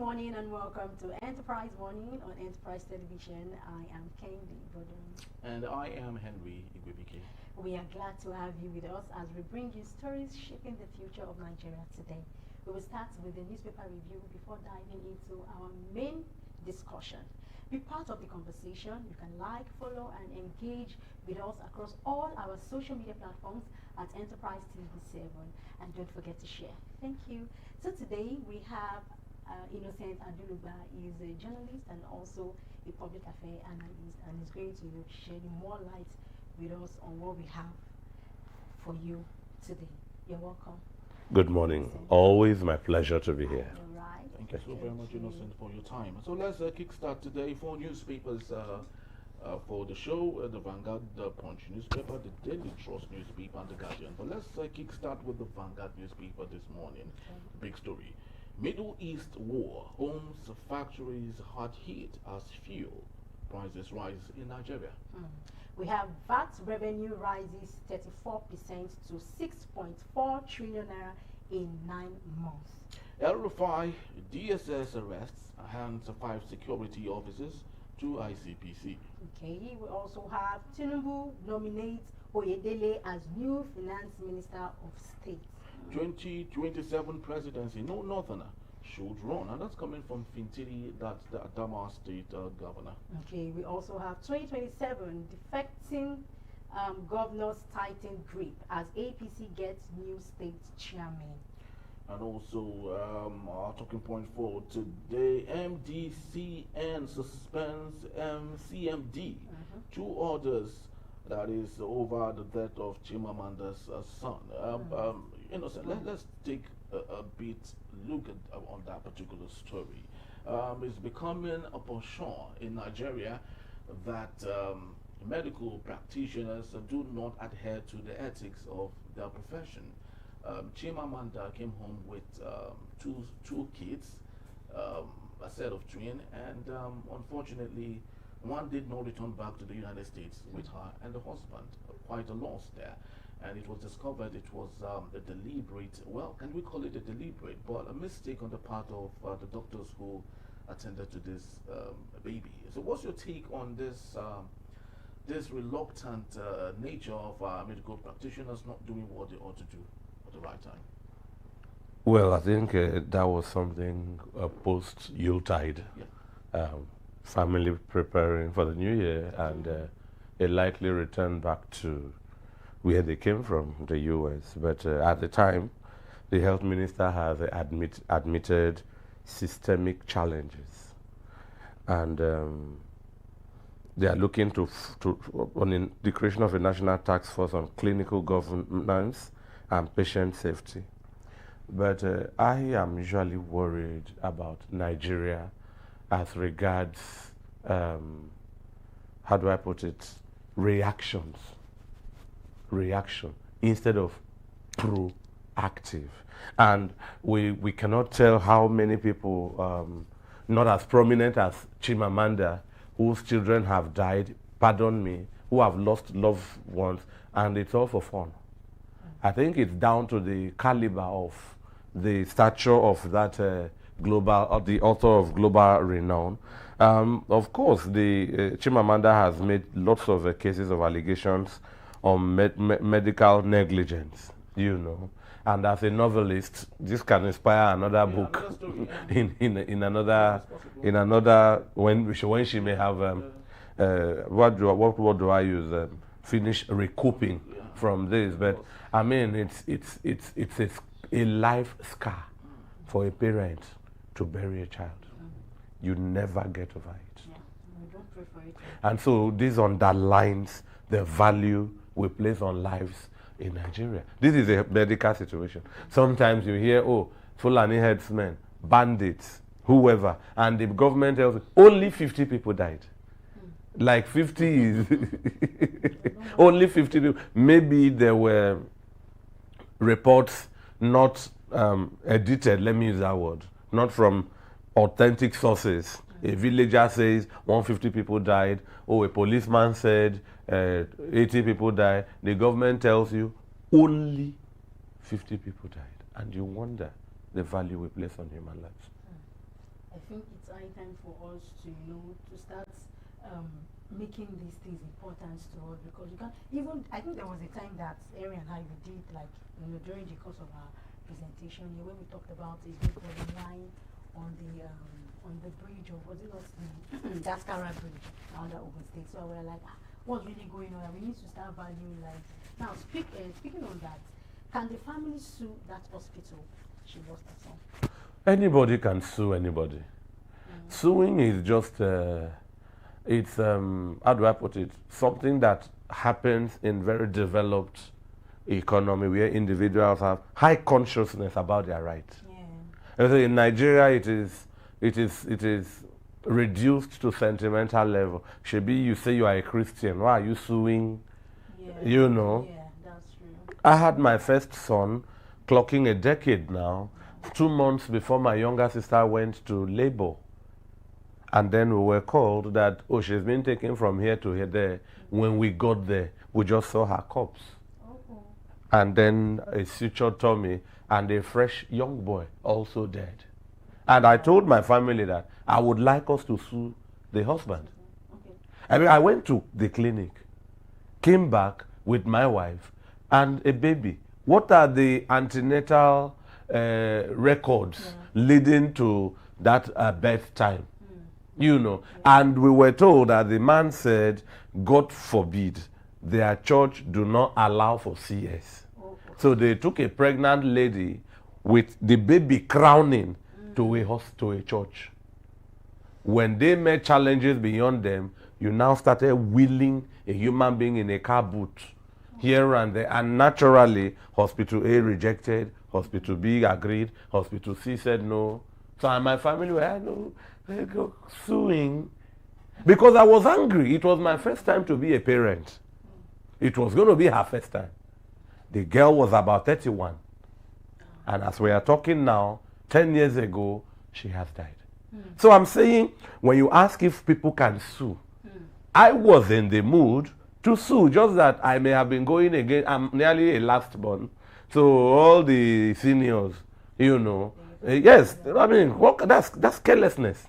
morning and welcome to Enterprise Morning on Enterprise Television. I am Kendi Bodun. And I am Henry Igwebike. We are glad to have you with us as we bring you stories shaping the future of Nigeria today. We will start with the newspaper review before diving into our main discussion. Be part of the conversation. You can like, follow, and engage with us across all our social media platforms at Enterprise TV7. And don't forget to share. Thank you. So today we have Innocent Aduluba. Is a journalist and also a public affairs analyst, and is going to shed more light with us on what we have for you today. You're welcome. Good morning. Always my pleasure to be here. All right. Thank you so very much, Innocent, for your time. So let's kickstart today. 4 newspapers for the show: the Vanguard, the Punch newspaper, the Daily Trust newspaper, and the Guardian. But let's kickstart with the Vanguard newspaper this morning. Big story: Middle East war, homes, factories hard hit as fuel prices rise in Nigeria. We have VAT revenue rises 34% to 6.4 trillion naira in 9 months. El-RUFAI, DSS arrests, hands 5 security officers to ICPC. Okay, we also have Tinubu nominates Oyedele as new finance minister of state. 2027 presidency, no northerner should run, and that's coming from Fintiri, that's the Adama state governor. Okay, we also have 2027 defecting governors tighten grip as APC gets new state chairman. And also our talking point for today: MDCN suspends CMD. 2 orders, that is over the death of Chimamanda's son. Innocent, let's take a bit look at on that particular story. It's becoming a penchant in Nigeria that medical practitioners do not adhere to the ethics of their profession. Chimamanda came home with two kids, a set of twins, and unfortunately, one did not return back to the United States with her and the husband. Quite a loss there. And it was discovered it was a deliberate, well, can we call it a deliberate, but a mistake on the part of the doctors who attended to this baby. So what's your take on this this reluctant nature of medical practitioners not doing what they ought to do at the right time? Well, I think that was something post-Yuletide. Yeah. Family preparing for the new year, and a likely return back to where they came from, the U.S. But at the time, the health minister has admitted systemic challenges, and they are looking on the creation of a national task force on clinical governance and patient safety. But I am usually worried about Nigeria as regards, how do I put it, reaction instead of proactive. And we cannot tell how many people, not as prominent as Chimamanda, whose children have died, pardon me, who have lost loved ones, and it's all for fun. I think it's down to the caliber of the stature of that the author of global renown. Of course, the Chimamanda has made lots of cases of allegations on medical negligence, you know. And as a novelist, this can inspire another book in another when she may have what do I use, finish recouping from this. But I mean, it's a life scar for a parent to bury a child. You never get over it. Yeah, we don't prefer it. And so this underlines the value we place on lives in Nigeria. This is a medical situation. Sometimes you hear, oh, Fulani headsmen, bandits, whoever, and the government tells you, only 50 people died. Like 50 is only 50 people. Maybe there were reports not edited, let me use that word, not from authentic sources. A villager says 150 people died. Oh, a policeman said 80 people died. The government tells you only 50 people died. And you wonder the value we place on human lives. I think it's high time for us to, to start making these things important to us, because you can't even, I think there was a time that Ari and I, we did, like, during the course of our presentation here, when we talked about a big line on the bridge of, was it not the Daskara Bridge under Ogun State. So we were like, what's really going on? We need to start valuing life. Now, speaking on that, can the family sue that hospital she lost her son? Anybody can sue anybody. Suing is just, it's, how do I put it, something that happens in very developed economy where individuals have high consciousness about their rights. And so in Nigeria, it is reduced to sentimental level. Shebi, you say you are a Christian, why are you suing? You know. Yeah, that's true. I had my first son clocking a decade now, 2 months before my younger sister went to labor. And then we were called that, oh, she's been taken from here to here there. When we got there, we just saw her corpse. And then a sutured tummy and a fresh young boy also dead. And I told my family that I would like us to sue the husband. I mean, I went to the clinic, came back with my wife and a baby. What are the antenatal records leading to that birth time? You know, and we were told that the man said, God forbid, their church do not allow for CS. So they took a pregnant lady with the baby crowning to a church. When they met challenges beyond them, you now started wheeling a human being in a car boot here and there. And naturally, Hospital A rejected, Hospital B agreed, Hospital C said no. So and my family were, suing because I was angry. It was my first time to be a parent. It was going to be her first time. The girl was about 31. And as we are talking now, 10 years ago, she has died. So I'm saying, when you ask if people can sue, I was in the mood to sue, just that I may have been going again. I'm nearly a last born. So all the seniors, yes, I mean, that's carelessness.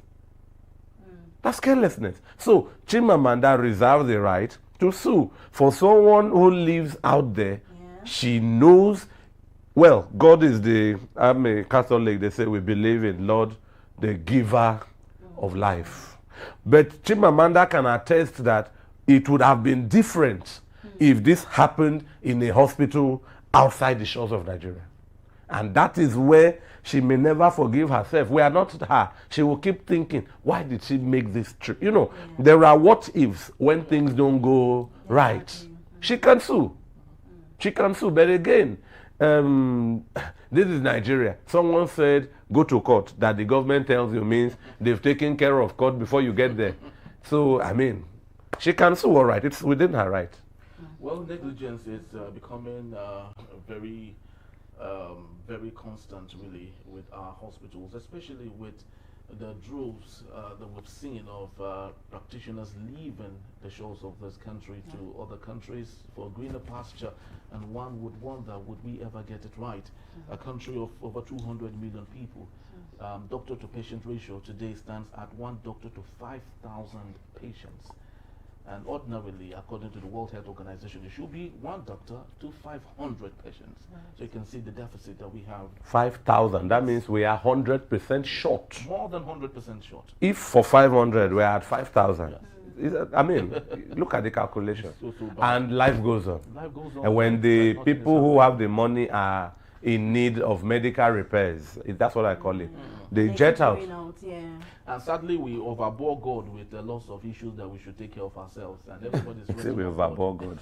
That's carelessness. So Chimamanda reserves the right to sue. For someone who lives out there, she knows, well, God is I'm a Catholic, they say we believe in Lord, the giver of life. But Chimamanda can attest that it would have been different if this happened in a hospital outside the shores of Nigeria. And that is where she may never forgive herself. We are not her. She will keep thinking, why did she make this trip? There are what ifs when things don't go right. She can sue. She can sue. But again, this is Nigeria. Someone said, go to court. That the government tells you means they've taken care of court before you get there. So, I mean, she can sue, all right. It's within her right. Well, negligence is becoming very constant, really, with our hospitals, especially with the droves that we've seen of practitioners leaving the shores of this country to other countries for greener pasture. And one would wonder, would we ever get it right? A country of over 200 million people. Doctor to patient ratio today stands at 1 doctor to 5,000 patients. And ordinarily, according to the World Health Organization, it should be 1 doctor to 500 patients. So you can see the deficit that we have. 5,000, that means we are 100% short. More than 100% short. If for 500, we are at 5,000. Yes. I mean, look at the calculation. So and life goes on. Life goes on. And when the people who have the money are in need of medical repairs, that's what I call it. They jet out. And sadly, we overbore God with a lot of issues that we should take care of ourselves. And everybody's really we overbore God.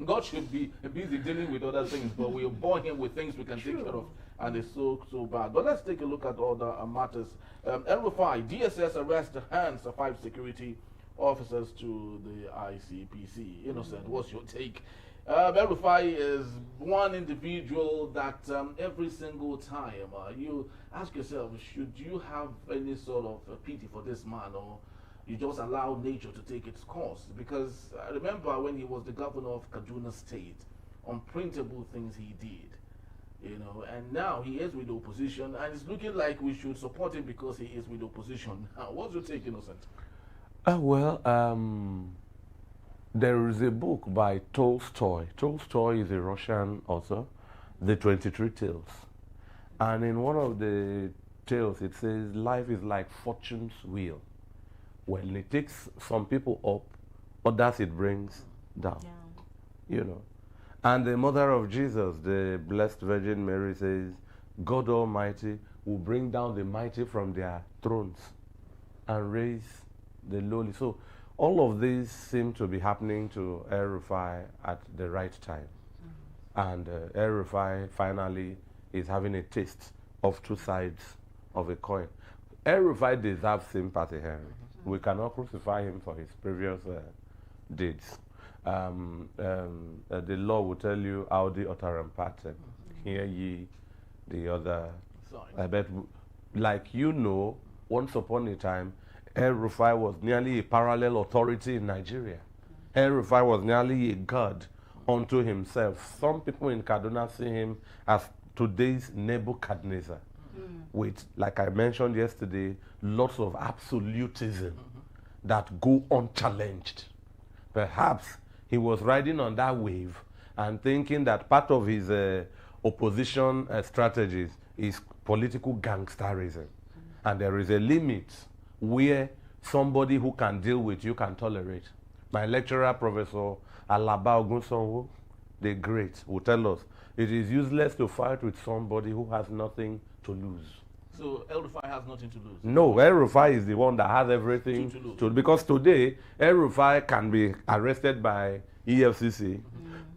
God should be busy dealing with other things, but we bore him with things we can take care of. And it's so bad. But let's take a look at other matters. El-RUFAI, DSS arrest hands of 5 security officers to the ICPC. Innocent, what's your take? El-RUFAI is one individual that every single time you ask yourself, should you have any sort of pity for this man, or you just allow nature to take its course? Because I remember when he was the governor of Kaduna State, unprintable things he did. you know, and now he is with the opposition, and it's looking like we should support him because he is with the opposition. What's your take, Innocent? There is a book by Tolstoy. Tolstoy is a Russian author, The 23 Tales. And in one of the tales, it says, life is like fortune's wheel. When it takes some people up, others it brings down. You know. And the mother of Jesus, the Blessed Virgin Mary, says, God Almighty will bring down the mighty from their thrones and raise the lowly. So all of these seem to be happening to El-RUFAI at the right time. And El-RUFAI finally is having a taste of two sides of a coin. El-RUFAI deserves sympathy, Henry. We cannot crucify him for his previous deeds. The law will tell you, Audi oteram partem. Hear ye the other. I bet, like you know, once upon a time, El-RUFAI was nearly a parallel authority in Nigeria. El-RUFAI was nearly a god unto himself. Some people in Kaduna see him as today's Nebuchadnezzar, with, like I mentioned yesterday, lots of absolutism that go unchallenged. Perhaps he was riding on that wave and thinking that part of his opposition strategies is political gangsterism. And there is a limit where somebody who can deal with you can tolerate. My lecturer, Professor Alaba Ogunsonwo, the great, will tell us it is useless to fight with somebody who has nothing to lose. So El-RUFAI has nothing to lose? No, El-RUFAI is the one that has everything to lose. Because today, El-RUFAI can be arrested by EFCC.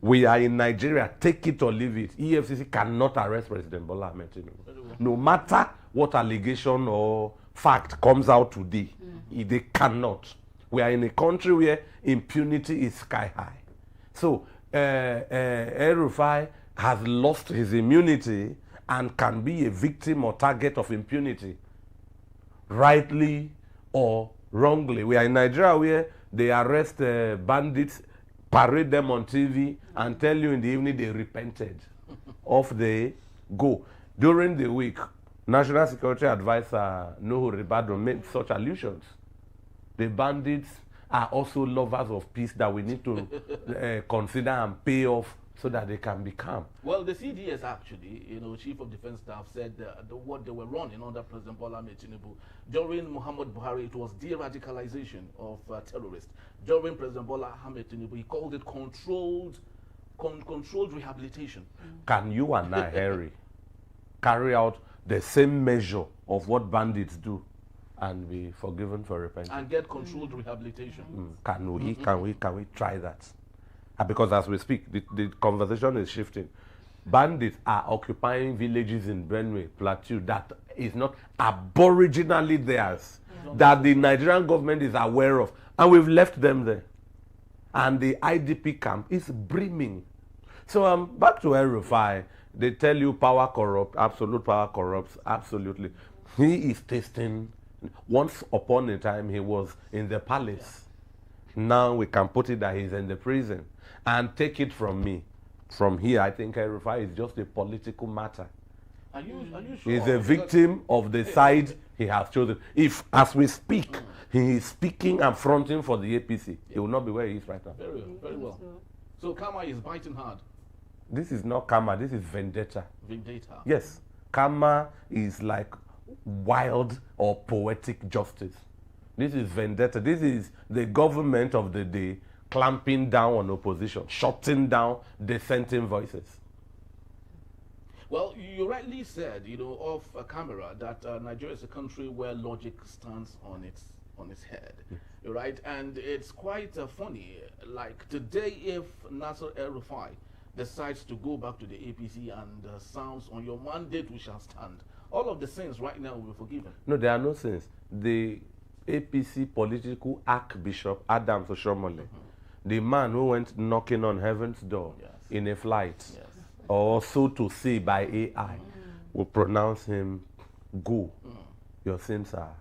We are in Nigeria, take it or leave it. EFCC cannot arrest President Bola Ahmed Tinubu. No matter what allegation or fact comes out today, they cannot. We are in a country where impunity is sky high. So El-RUFAI has lost his immunity and can be a victim or target of impunity, rightly or wrongly. We are in Nigeria where they arrest bandits, parade them on TV, and tell you in the evening they repented. Off they go. During the week, National Security Advisor Nuhu Ribadu made such allusions. The bandits are also lovers of peace that we need to consider and pay off so that they can be calm. Well, the CDS actually, you know, Chief of Defense Staff said what they were running under President Bola Ahmed Tinubu. During Muhammad Buhari, it was de-radicalization of terrorists. During President Bola Ahmed Tinubu, he called it controlled rehabilitation. Can you and I, Harry, carry out the same measure of what bandits do and be forgiven for repentance? And get controlled rehabilitation. Can we try that? Because as we speak, the conversation is shifting. Bandits are occupying villages in Benue Plateau that is not aboriginally theirs, that the Nigerian government is aware of, and we've left them there. And the IDP camp is brimming. So back to El-RUFAI. They tell you power corrupts, absolute power corrupts, absolutely. He is tasting. Once upon a time, he was in the palace. Now we can put it that he's in the prison. And take it from me. From here, I think El-RUFAI is just a political matter. Are you sure? He's a victim of the side he has chosen. If, as we speak, he is speaking and fronting for the APC, he will not be where he is right now. Very well. So karma is biting hard. This is not karma, this is vendetta. Vendetta. Yes. Karma is like wild or poetic justice. This is vendetta. This is the government of the day clamping down on opposition, shutting down dissenting voices. Well, you rightly said, you know, off camera, that Nigeria is a country where logic stands on its head, right? And it's quite funny. Like today, if Nasser El-RUFAI decides to go back to the APC and sounds on your mandate, we shall stand. All of the sins right now will be forgiven. No, there are no sins. The APC political Archbishop Adams Oshomole, the man who went knocking on heaven's door in a flight, or so to say by AI, will pronounce him, go, your sins are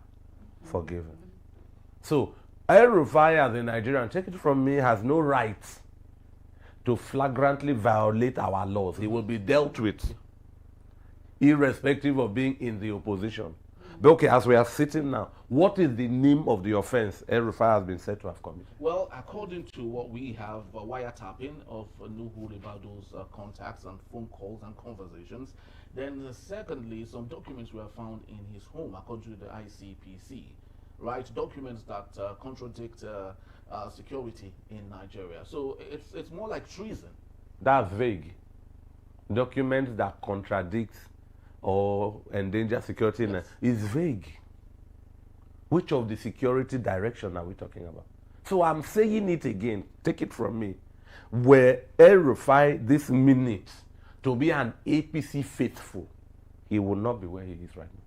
forgiven. So El-RUFAI as a Nigerian, take it from me, has no right to flagrantly violate our laws. He will be dealt with irrespective of being in the opposition. But okay, as we are sitting now, what is the name of the offense El-RUFAI has been said to have committed? Well, according to what we have, wiretapping of Nuhu Ribado's contacts and phone calls and conversations. Then secondly, some documents were found in his home, according to the ICPC, right? Documents that contradict security in Nigeria. So it's more like treason. That's vague. Documents that contradict or endanger security is vague. Which of the security direction are we talking about? So I'm saying it again, take it from me. Were El-RUFAI this minute to be an APC faithful, he would not be where he is right now.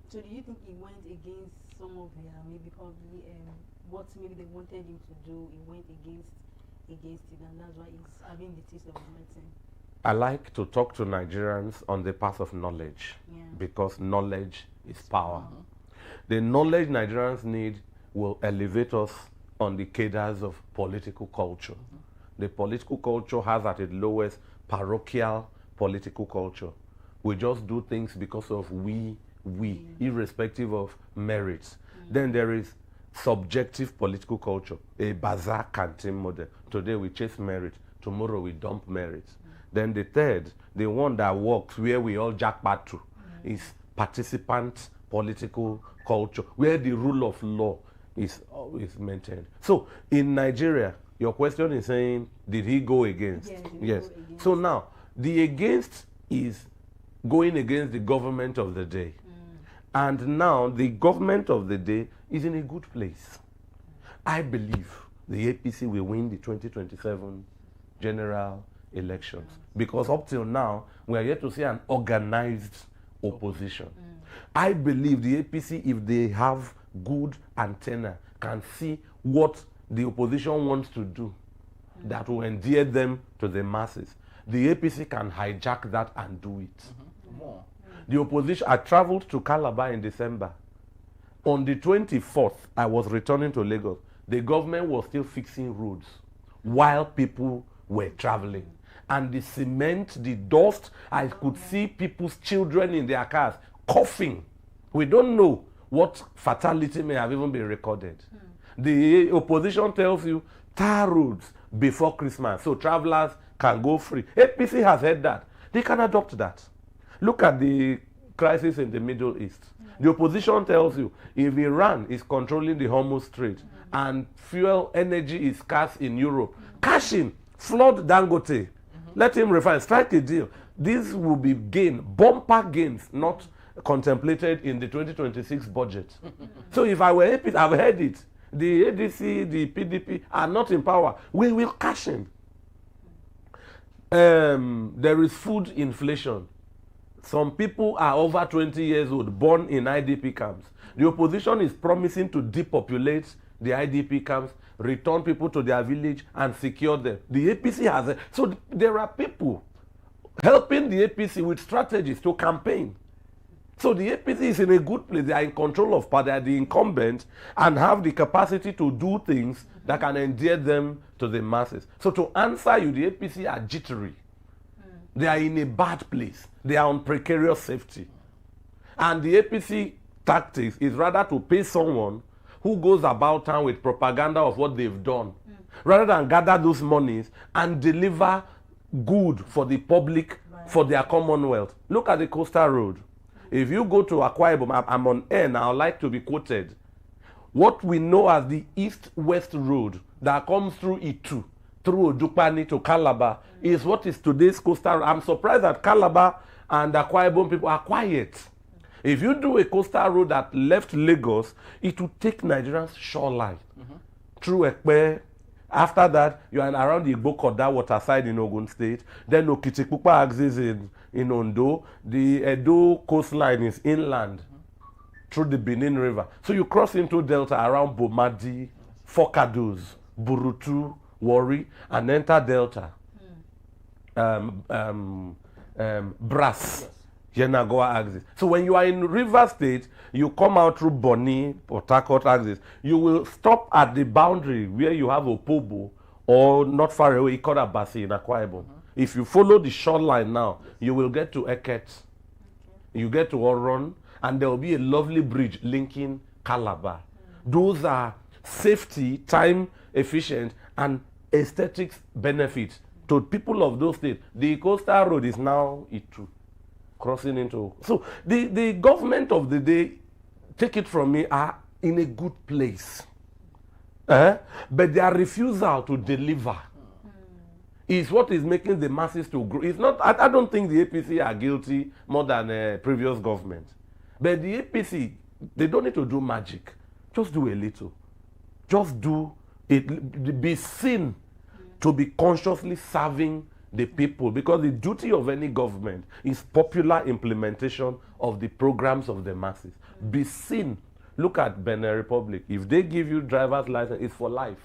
So do you think he went against some of their maybe probably what maybe they wanted him to do, he went against it, and that's why he's having the taste of his medicine? I like to talk to Nigerians on the path of knowledge, because knowledge is power. The knowledge Nigerians need will elevate us on the cadres of political culture. The political culture has at its lowest parochial political culture. We just do things because of we, irrespective of merits. Then there is subjective political culture, a bazaar canteen model. Today we chase merit, tomorrow we dump merit. Then the third, the one that works where we all jackpot to, is participant political culture, where the rule of law is maintained. So in Nigeria, your question is saying, did he go against? Yes. So now, the against is going against the government of the day. And now the government of the day is in a good place. I believe the APC will win the 2027 general elections, because up till now we are yet to see an organized opposition. I believe the APC, if they have good antenna, can see what the opposition wants to do that will endear them to the masses. The APC can hijack that and do it. More. The opposition, I traveled to Calabar in December. On the 24th, I was returning to Lagos. The government was still fixing roads while people were traveling. And the cement, the dust, I could see people's children in their cars coughing. We don't know what fatality may have even been recorded. The opposition tells you tar roads before Christmas so travelers can go free. APC has heard that. They can adopt that. Look at the crisis in the Middle East. The opposition tells you if Iran is controlling the Hormuz Strait and fuel energy is scarce in Europe, cash in, flood Dangote, let him refine, strike a deal. This will be gain, bumper gains, not contemplated in the 2026 budget. So if I were APC, I've heard it. The ADC, the PDP are not in power. We will cash in. There is food inflation. Some people are over 20 years old, born in IDP camps. The opposition is promising to depopulate the IDP camps, return people to their village and secure them. The APC has so there are people helping the APC with strategies to campaign. So the APC is in a good place. They are in control of power. They are the incumbent and have the capacity to do things that can endear them to the masses. So to answer you, the APC are jittery. They are in a bad place. They are on precarious safety. And the APC tactics is rather to pay someone who goes about town with propaganda of what they've done, rather than gather those monies and deliver good for the public, for their commonwealth. Look at the coastal road. If you go to Akwa Ibom, I'm on air now, I'd like to be quoted. What we know as the east-west road that comes through Itu, through Odukpani to Calabar, is what is today's coastal road. I'm surprised that Calabar and Akwa Ibom people are quiet. If you do a coastal road that left Lagos, it will take Nigerians shoreline through Ekpe. After that, you are around the Igbo-Koda waterside in Ogun State. Then Okitipupa axis in Ondo. The Edo coastline is inland through the Benin River. So you cross into Delta around Bomadi, Fokados, Burutu, Warri, and enter Delta. Brass. Yenagoa axis. So when you are in River State, you come out through Boni, Port Harcourt axis. You will stop at the boundary where you have Opobo or not far away, Ikorabasi in Akwa Ibom. If you follow the shoreline now, you will get to Eket, you get to Oron, and there will be a lovely bridge linking Calabar. Those are safety, time efficient, and aesthetics benefits to people of those states. The coastal road is now Itu, crossing into. So the government of the day, take it from me, are in a good place. But their refusal to deliver is what is making the masses to grow. It's not, I don't think the APC are guilty more than previous government. But the APC, they don't need to do magic. Just do a little. Just do it. Be seen to be consciously serving the people, because the duty of any government is popular implementation of the programs of the masses. Be seen. Look at Benin Republic. If they give you driver's license, it's for life.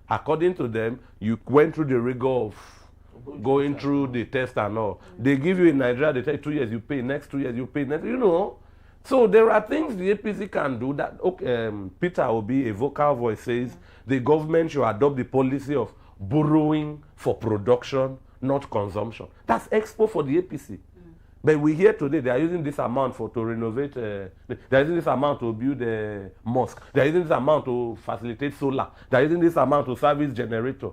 According to them, you went through the rigor of going through the test and all. They give you in Nigeria, they tell you 2 years you pay, next 2 years you pay, next, you know. So there are things the APC can do that. Okay, Peter Obi, a vocal voice, says the government should adopt the policy of borrowing for production, not consumption. That's expo for the APC. But we hear today they are using this amount to renovate, they are using this amount to build a mosque, they are using this amount to facilitate solar, they are using this amount to service generator.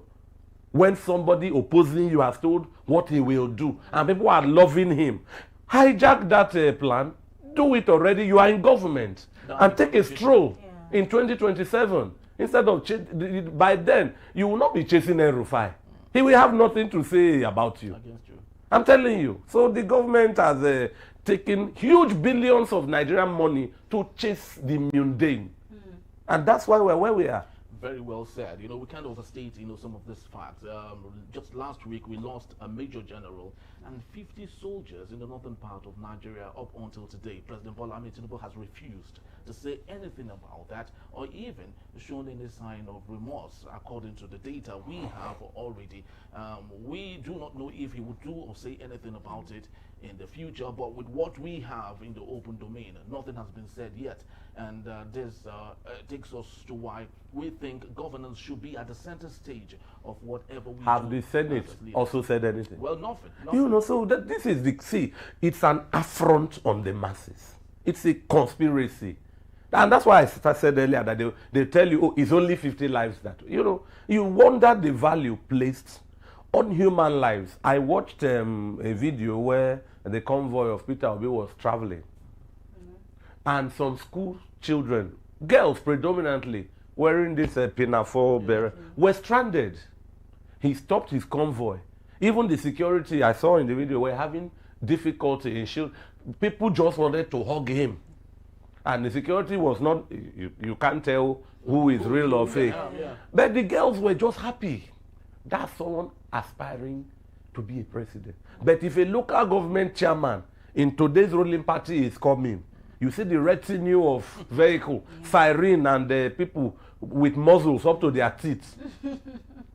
When somebody opposing you has told what he will do, and people are loving him, hijack that plan, do it already, you are in government, and take a stroll in 2027. Instead of, by then, you will not be chasing El-RUFAI. He will have nothing to say about you. Against you. I'm telling you. So the government has taken huge billions of Nigerian money to chase the mundane. And that's why we're where we are. Very well said. You know, we can't overstate, you know, some of this facts. Just last week, we lost a major general and 50 soldiers in the northern part of Nigeria up until today. President Bola Ahmed Tinubu has refused to say anything about that or even shown any sign of remorse, according to the data we have already. We do not know if he would do or say anything about it in the future, but with what we have in the open domain, nothing has been said yet. And this takes us to why we think governance should be at the center stage of whatever we do. Have the Senate also said anything? Well, nothing. You know, so this is the, see, it's an affront on the masses. It's a conspiracy. And that's why I said earlier that they tell you, oh, it's only 50 lives that, you know, you wonder the value placed on human lives. I watched a video where the convoy of Peter Obi was traveling. And some school children, girls predominantly, wearing this pinafore beret, were stranded. He stopped his convoy. Even the security I saw in the video were having difficulty in shielding. People just wanted to hug him. And the security was not, you can't tell who is real or fake. But the girls were just happy. That's someone aspiring to be a president. But if a local government chairman in today's ruling party is coming, you see the retinue of vehicle, siren, and people with muzzles up to their teeth.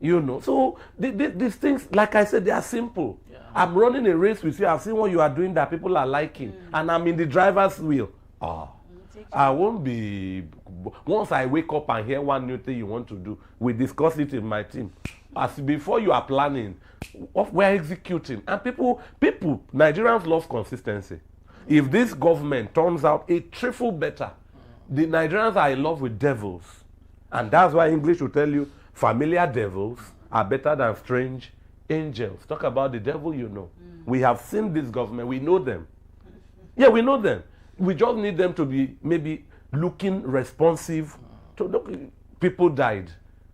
You know, so these things, like I said, they are simple. I'm running a race with you. I've seen what you are doing that people are liking, and I'm in the driver's wheel. I won't be. Once I wake up and hear one new thing you want to do, we discuss it in my team. As before you are planning, we're executing, and people, Nigerians love consistency. If this government turns out a trifle better, the Nigerians are in love with devils. And that's why English will tell you familiar devils are better than strange angels. Talk about the devil you know. We have seen this government. We know them. Yeah, we know them. We just need them to be maybe looking responsive. To people died.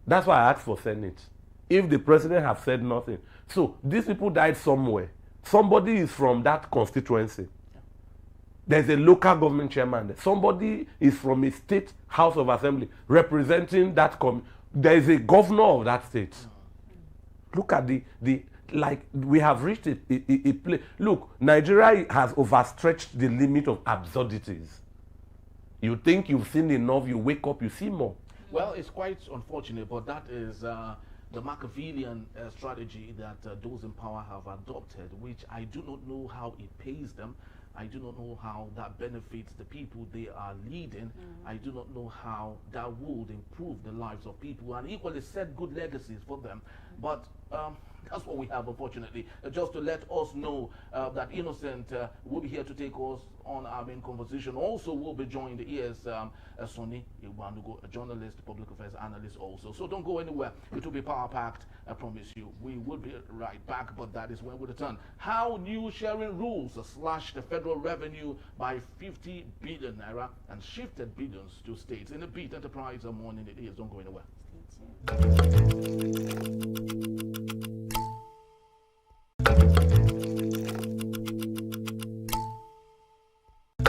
That's why I asked for Senate. If the president have said nothing. So these people died somewhere. Somebody is from that constituency. There's a local government chairman there. Somebody is from a state house of assembly representing that there is a governor of that state. Look at like we have reached a place. Look, Nigeria has overstretched the limit of absurdities. You think you've seen enough, you wake up, you see more. Well, it's quite unfortunate, but that is the Machiavellian strategy that those in power have adopted, which I do not know how it pays them. I do not know how that benefits the people they are leading. I do not know how that would improve the lives of people and equally set good legacies for them. But that's what we have, unfortunately. Just to let us know that Innocent will be here to take us on our main conversation. Also, will be joined here Sonny Iwanugo, a journalist, public affairs analyst also. So don't go anywhere. It will be power-packed, I promise you. We will be right back, but that is when we return. How new sharing rules slashed the federal revenue by 50 billion naira and shifted billions to states. In a beat, Enterprise Morning, it is. Don't go anywhere. Stay tuned.